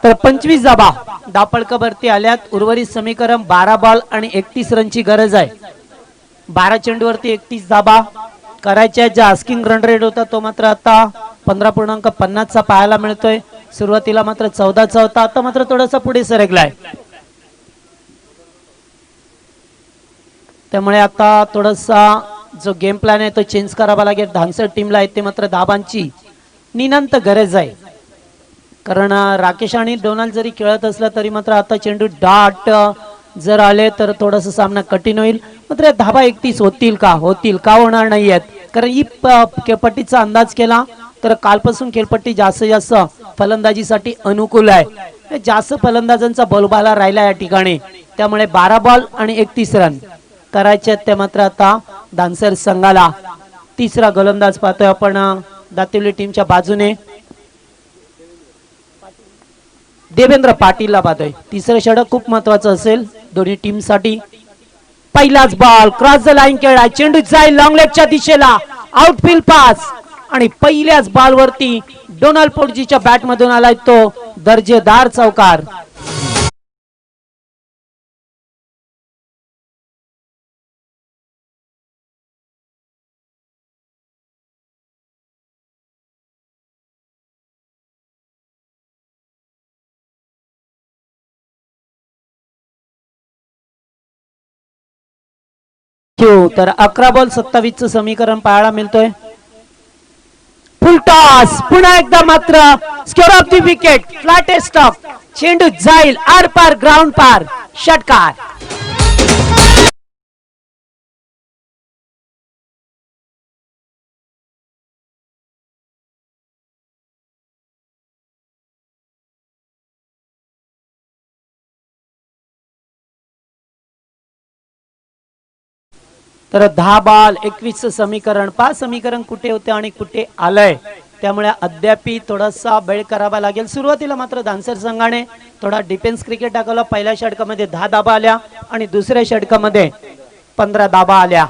तर 25 धाबा धापळकावरती आल्यात. उर्वरित समीकरण 12 बॉल आणि 31 रनची गरज आहे. 12 चेंडूवरती 31 धाबा करायच्या. ज्या आस्किंग रन रेट होता तो मात्र आता 15.50 चा पाहायला मिळतोय. सुरुवातीला मात्र 14 चा होता, आता मात्र थोडासा पुढे सरकलाय. त्यामुळे आता थोडासा जो गेम प्लॅन आहे तो चेंज करावा लागेल धानसर टीमला. ते मात्र धाबांची निनांत गरज आहे, कारण राकेश आणि डोनाल्ड जरी खेळत असला तरी मात्र आता चेंडू डाट जर आले तर थोडासा सामना कठीण होईल. मात्र धाबा 31 होतील का होणार नाही आहेत, कारण ही पट्टीचा अंदाज केला तर तर कालपासून खेळपट्टी जास्त फलंदाजीसाठी अनुकूल आहे. जास्त फलंदाजांचा बोलबाला राहिला या ठिकाणी, त्यामुळे 12 बॉल आणि 31 रन करायचे आहेत ते मात्र आता दानसर संघाला. तिसरा गोलंदाज पाहतोय आपण दातिवली टीमच्या बाजूने देवेंद्र पाटीलला पाहतोय. तिसरं षटक खूप महत्वाचं असेल दोन्ही टीम साठी. पहिलाच बॉल क्रॉस द लाईन खेळला, चेंडू जाईल लॉंग लेगच्या दिशेला, आउटफील्ड पास आणि पहिल्याच बॉल वरती डोनाल्ड पोर्जीच्या बॅट मधून आलाय तो दर्जेदार चौकार. तर 11 बॉल 27 चं समीकरण पाहायला मिळतोय. फुल टॉस पुन्हा एकदा मात्र square off the wicket, flattest stop, चेंडू जाईल आर पार ग्राउंड पार, षटकार. तर 10 बॉल 21 समीकरण. 5 समीकरण कुठे होते आणि कुठे आलंय, त्यामुळे अद्यापी थोडासा बेळ करावा लागेल. सुरुवातीला मात्र दानसर संघाने थोडा डिफेन्स क्रिकेट टाकला. पहिल्या षटकामध्ये 10 धाबा आल्या आणि दुसऱ्या षटकामध्ये 15 धाबा आल्या,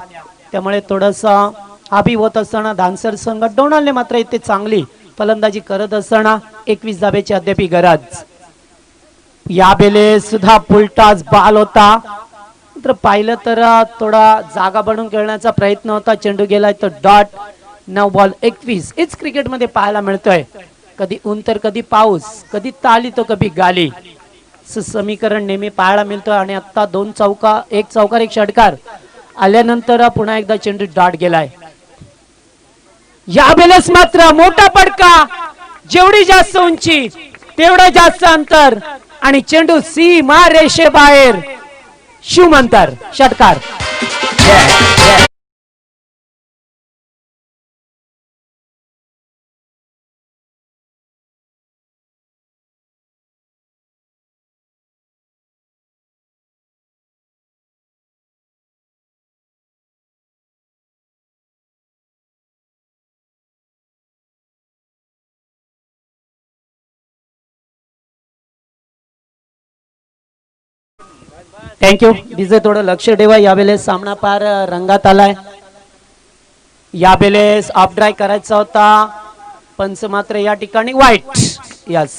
त्यामुळे थोडासा हाबी होत असताना दानसर संघ डोनाल्डने मात्र इथे चांगली फलंदाजी करत असताना 21 धाब्याची अद्याप गरज. या बेले सुद्धा फुलटाच बॉल होता, तर पाहिलं तर थोडा जागा बनवून खेळण्याचा प्रयत्न होता. चेंडू गेलाय तर डॉट. 9 बॉल 21. हेच क्रिकेटमध्ये पाहायला मिळतोय, कधी ऊन तर कधी पाऊस, कधी ताली तर कधी गाली, समीकरण नेहमी पाहायला मिळतोय. आणि आता 2 चौका, 1 चौकार 1 षटकार आल्यानंतर पुन्हा एकदा चेंडू डॉट गेलाय. या वेळेस मात्र मोठा फटका, जेवढी जास्त उंची तेवढं जास्त अंतर आणि चेंडू सीमा रेषेबाहेर, शिवमंतर, षटकार. थँक्यू. डीजे थोडं लक्ष ठेवा. यावेळेस सामना पार रंगात आलाय. यावेळेस ऑफ ड्राय करायचा होता, पंच मात्र या ठिकाणी वाईट. यस,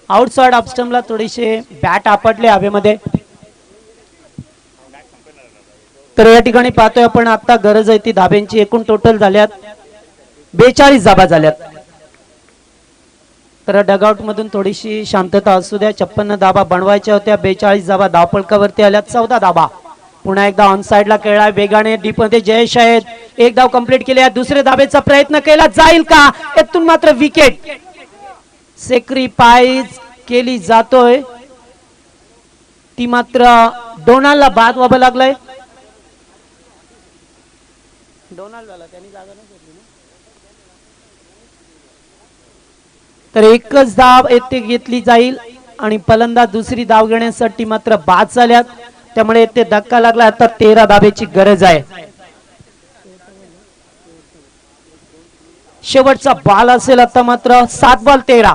आउटसाइड ऑफ स्टंपला थोडीशी बॅट आपटले हवेमध्ये. तर या ठिकाणी पाहतोय आपण आता गरज आहे ती धाब्यांची. एकूण टोटल झाल्यात 42 धाबा झाल्यात. तर डगआउट मधून थोडीशी शांतता असू द्या. 56 धाबा बनवायच्या होत्या, 42 धाबा धावपळकावरती आल्या. 14 धाबा पुन्हा एकदा ऑन साइडला खेळला वेगाने. डीप मध्ये जयेश आहेत, 1 धाव कंप्लीट केली. दुसरे धाबेचा प्रयत्न केला, जाईल का? यातून मात्र विकेट. सेक्रिफाईस केली जातोय ती मात्र डोनाल्डला बाद व्हावं लागलंय. डोनाल्ड झाला, त्यांनी जागा नाही सोडली ना. तर एकच धाव येथे घेतली जाईल आणि फलंदाज दुसरी धाव घेण्यासाठी मात्र बाद झाल्यात, त्यामुळे येथे धक्का लागला. आता 13 धाब्याची गरज आहे. शेवटचा बॉल असेल आता मात्र. 7 बॉल 13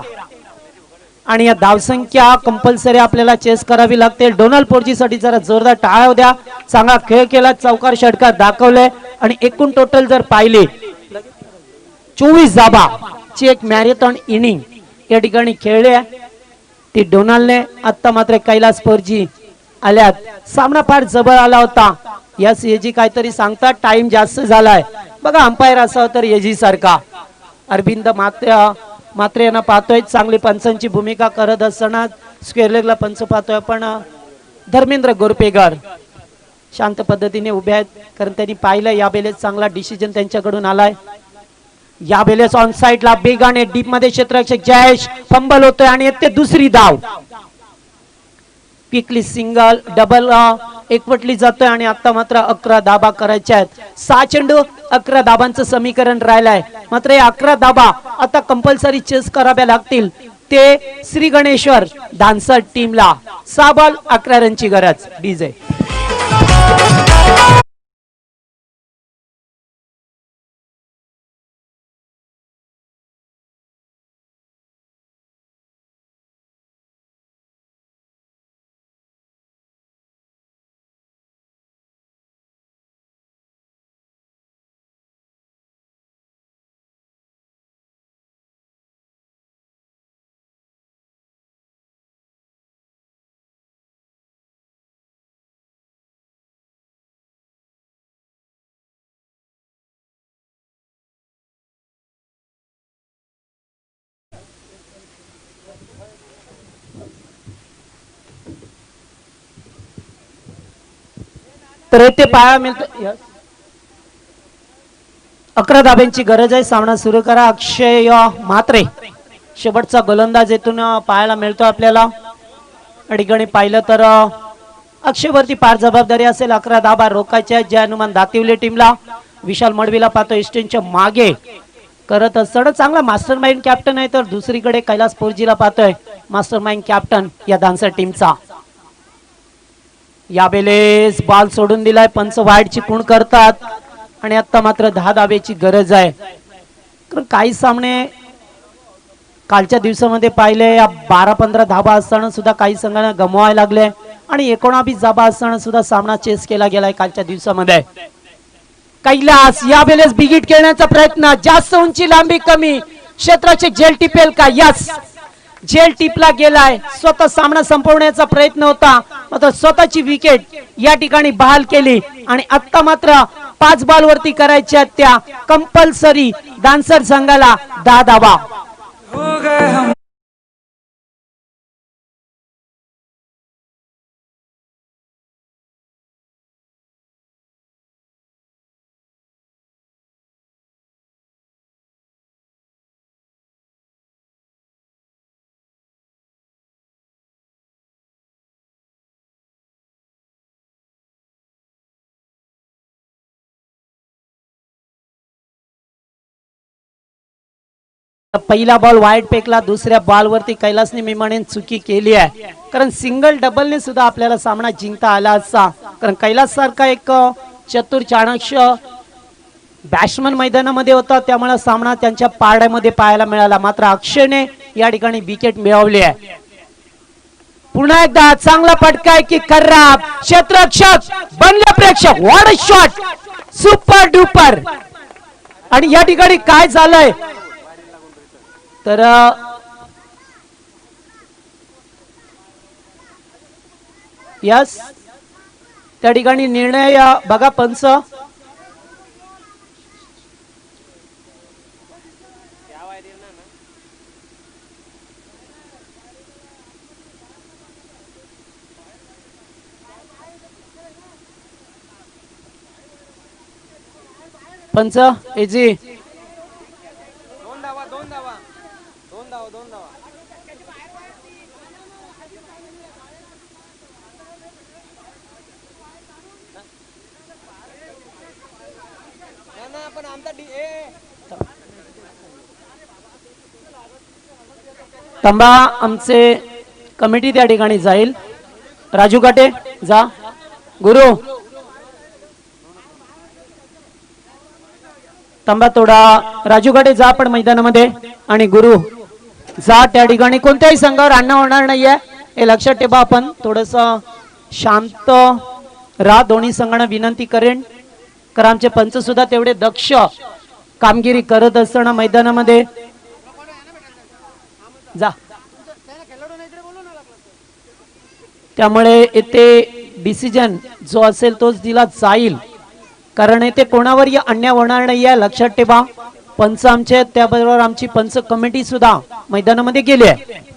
आणि या धावसंख्या कंपल्सरी आपल्याला चेस करावी लागते. डोनाल्ड पोर्जी साठी जरा जोरदार टाळ्या द्या. चांगला खेळ केला, चौकार षटकार दाखवले आणि एकूण टोटल जर पाहिले 24 धाबा ची एक मॅरेथॉन इनिंग या ठिकाणी खेळले ती डोनाल्डने. आता मात्र कैलास पोर्जी आल्यात. सामना फार जवळ आला होता. यस, येजी काहीतरी सांगतात टाइम जास्त झालाय. बघा अंपायर असावा तर येजी सारखा. अरविंद मात्रे यांना पाहतोय चांगली पंचांची भूमिका करत असताना. स्क्वेअर लेगला पंच पाहतोय आपण धर्मेंद्र गोरपेकर शांत पद्धतीने उभे आहेत, कारण त्यांनी पाहिलं यावेळेस चांगला डिसिजन त्यांच्याकडून आलाय. यावेळेस ऑन साइडला बेगाने डीप मध्ये क्षेत्ररक्षक जयेश फंबल होतोय आणि येते दुसरी धाव. क्विकली सिंगल डबल एकवटली जातोय आणि आता मात्र 11 धाबा करायच्या आहेत. 6 चेंडू 11 धाबांचं समीकरण राहिलंय. मात्र या 11 धाबा आता कंपल्सरी चेस कराव्या लागतील. ते श्री गणेश्वर डान्सर टीमला 6 बॉल 11 रनची गरज. डीजे तर ते पाया मिळतो. 11 धाब्यांची गरज आहे. सामना सुरू करा. अक्षय म्हात्रे शेवटचा गोलंदाज येथून पाहायला मिळतो आपल्याला. या ठिकाणी पाहिलं तर अक्षयवरती फार जबाबदारी असेल. 11 धाबा रोखायच्या जय हनुमान दातिवले टीमला. विशाल मडवीला पाहतो इस्टेनच्या मागे करत असताना चांगला मास्टर माइंड कॅप्टन आहे. तर दुसरीकडे कैलास पोरजीला पाहतोय मास्टर माइंड कॅप्टन या डान्सर टीमचा. यावेळेस बॉल सोडून दिलाय. पंच वाईडची खूण करतात आणि आता मात्र 10 धाब्याची गरज आहे. कारण काही सामने कालच्या दिवसामध्ये पाहिले 12-15 धाबा असताना सुद्धा काही संघांना गमवायला लागले आणि 19 धाबा असताना सुद्धा सामना चेस केला गेलाय कालच्या दिवसामध्ये. कैलास यावेळेस बिगिट खेळण्याचा प्रयत्न. जास्त उंची लांबी कमी क्षेत्राचे जेल टिपेल का? यस जेल टिपला गेलाय. स्वतः सामना संपवण्याचा प्रयत्न होता मात्र स्वतःची विकेट या ठिकाणी बहाल केली आणि आता मात्र 5 बॉल वरती करायच्या त्या कंपल्सरी डान्सर संघाला 10 धावा. पहिला बॉल वाईड फेकला. दुसऱ्या बॉल वरती कैलासने मी म्हणेन चुकी केली आहे. कारण सिंगल डबलने सुद्धा आपल्याला सामना जिंकता आला असता. कारण कैलास सारखा एक चतुर चाणक्य बॅट्समन मैदानामध्ये होता त्यामुळे सामना त्यांच्या पारड्यामध्ये पाहायला मिळाला. मात्र अक्षयने या ठिकाणी विकेट मिळवली आहे. पुन्हा एकदा चांगला फटका आहे की खराब. क्षेत्ररक्षक बनले प्रेक्षक. What a shot. Super duper. आणि या ठिकाणी काय झालंय तर यस त्या ठिकाणी निर्णय बघा पंच. पंच एजी तंबा आमचे कमिटी त्या ठिकाणी जाईल. राजू काटे जा. गुरु तंबा तोडा. राजू काटे जा पण मैदानामध्ये आणि गुरु जा त्या ठिकाणी. कोणत्याही संघावर अन्याय होणार नाहीये हे लक्षात ठेवा. आपण थोडस शांत राहा. दोन्ही संघांना विनंती करेन कारण आमचे पंच सुद्धा तेवढे दक्ष कामगिरी करत असताना मैदानामध्ये जा. त्यामुळे येथे डिसिजन जो असेल तोच दिला जाईल कारण येथे कोणावरही अन्याय होणार नाही आहे लक्षात ठेवा. पंच आमचे त्याबरोबर आमची पंच कमिटी सुद्धा मैदानामध्ये गेली आहे.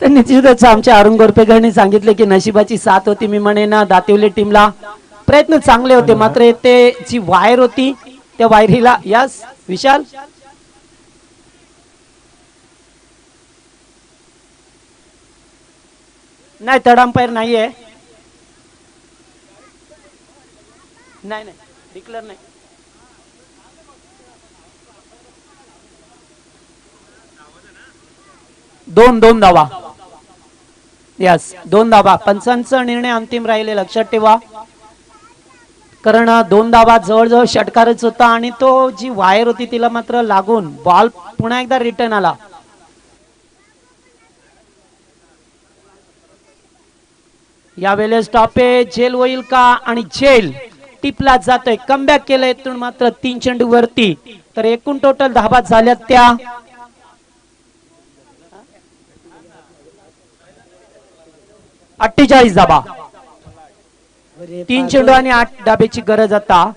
तर निश्चितच आमच्या अरुण गोरपेकरांनी सांगितले की नशिबाची साथ होती. मी म्हणे ना दातिवली टीमला प्रयत्न चांगले होते, मात्र ते जी वायर होती त्या वायरीला यस विशाल नाही, थर्ड अंपायर नाहीये, नाही नाही डिक्लेअर नाही. दोन धावा यस, 2 धावा. पंचांचा निर्णय अंतिम राहिले, लक्षात ठेवा. कारण 2 धावा जवळजवळ षटकारच होता आणि तो जी वायर होती तिला मात्र लागून बॉल पुन्हा एकदा रिटर्न आला. यावेळेस स्टॉपेज झेल होईल का, आणि झेल टिपला जातोय. कमबॅक केलं इथून मात्र 3 चेंडू वरती. तर एकूण टोटल धावा झाल्यात त्या 48 धावा. 3 चेंडू आणि 8 धाब्याची गरज आता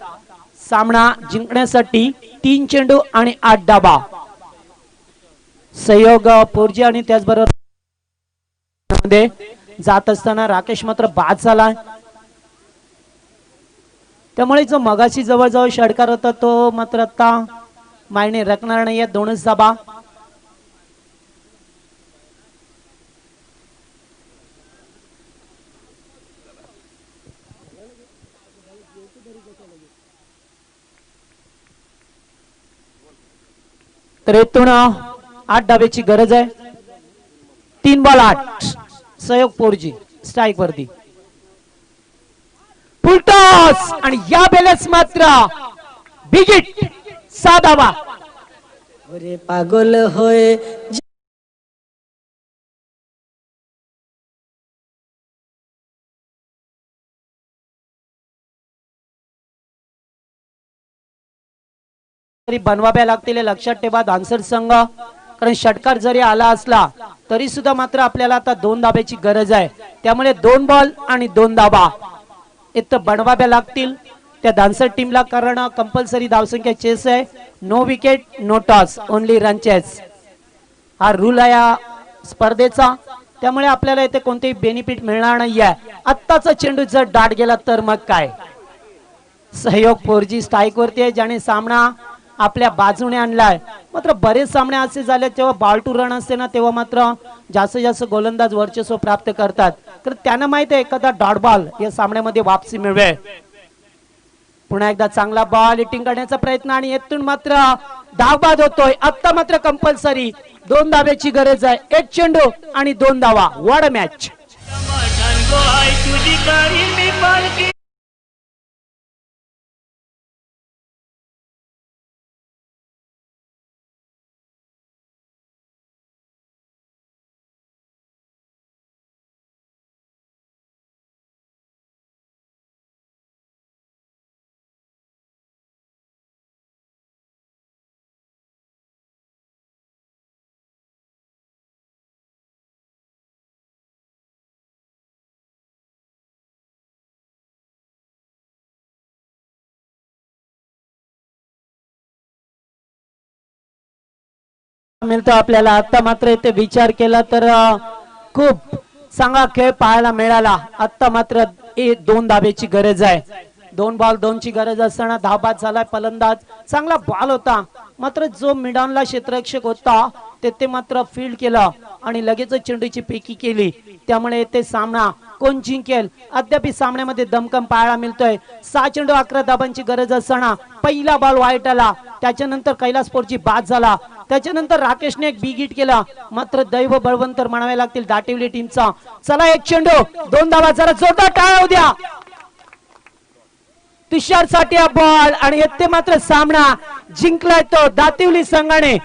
सामना जिंकण्यासाठी. 3 चेंडू आणि 8 धाबा. सहयोग पोरजी आणि त्याचबरोबर जात असताना राकेश मात्र बाद झाला. त्यामुळे जो मगाशी जवळजवळ षटकार होता तो मात्र आता मायने रखणार नाहीये. 2च धाबा. तर इथून 8 धाब्याची गरज आहे. 3 बॉल 8. सहयोग पोरजी स्ट्राईक वरती. फुलटॉस आणि या बेलेस मात्र बिगिट 6 धावा. ओरे पागल होय तरी बनवाव्या लागतील हे लक्षात ठेवा धानसर संघ. कारण षटकार जरी आला असला तरी सुद्धा मात्र आपल्याला आता 2 धाब्याची गरज आहे. त्यामुळे 2 बॉल आणि 2 धाबा इथं बनवाव्या लागतील त्या धानसर टीमला. कारण कंपल्सरी धावसंख्या चेस आहे. No wicket no toss only run chase हा रूल आहे या स्पर्धेचा. त्यामुळे आपल्याला इथे कोणतेही बेनिफिट मिळणार नाहीये. आत्ताचा चेंडू जर डाट गेला तर मग काय. सहयोग पोरजी स्ट्राईक वरती आहे, ज्याने सामना आपल्या बाजूने आणलाय. मात्र बरेच सामने असे झाले तेव्हा बॉल टू रन असते ना तेव्हा मात्र जास्तीत जास्त गोलंदाज वर्चस्व प्राप्त करतात. तर त्यांना माहित आहे एखादा डॉट बॉल या सामन्यामध्ये वापसी मिळवेल. पुन्हा एकदा चांगला बॉल हिटिंग करण्याचा प्रयत्न आणि येथून मात्र धावबाद होतोय. आता मात्र कंपल्सरी 2 धाब्याची गरज आहे. 1 चेंडू आणि 2 धावा. What a match. मिळतो आपल्याला. आता मात्र इथे विचार केला तर खूप चांगला खेळ पाहायला मिळाला. आता मात्र 2 धाब्याची गरज आहे. 2 बॉल 2 ची गरज असताना धावबाद झालाय फलंदाज. चांगला बॉल होता मात्र जो मिडॉनला क्षेत्ररक्षक होता ते मात्र फील्ड केला आणि लगेच चेंडूची पेकी केली. त्यामुळे इथे सामना कोण जिंकेल अद्याप सामन्यामध्ये दमकम पाहायला मिळतोय. 6 चेंडू 11 धाबांची गरज असताना पहिला बॉल वाईट आला. त्याच्यानंतर कैलासपूरची बाद झाला. त्याच्यानंतर राकेशने एक बिग हिट केला. मात्र दैव बळवंतर म्हणावे लागतील दाटिवली टीमचा. चला 1 चेंडू 2 धावा. जरा जोरदार टाळ्या होऊ द्या तुषार साठी बॉल आणि येथे मात्र सामना जिंकलाय तो दातिवली संघाने.